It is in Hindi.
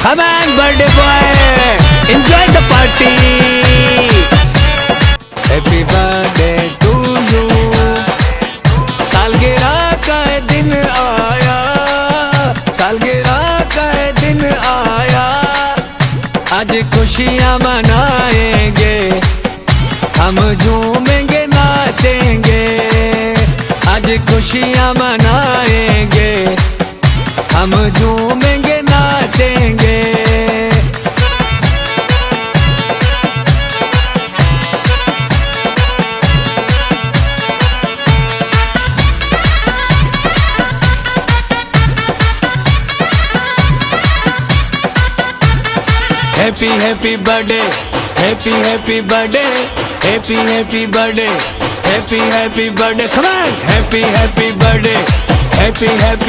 Come on, birthday boy, enjoy the party. Happy birthday to you. सालगिरह का दिन आया, सालगिरह का दिन आया। आज खुशियाँ मनाएंगे, हम झूमेंगे नाचेंगे। आज खुशियाँ मनाएंगे, हम झूमेंगे नाचेंगे। Happy happy birthday, happy happy birthday, happy happy birthday, happy happy birthday. Come on, happy happy birthday, happy happy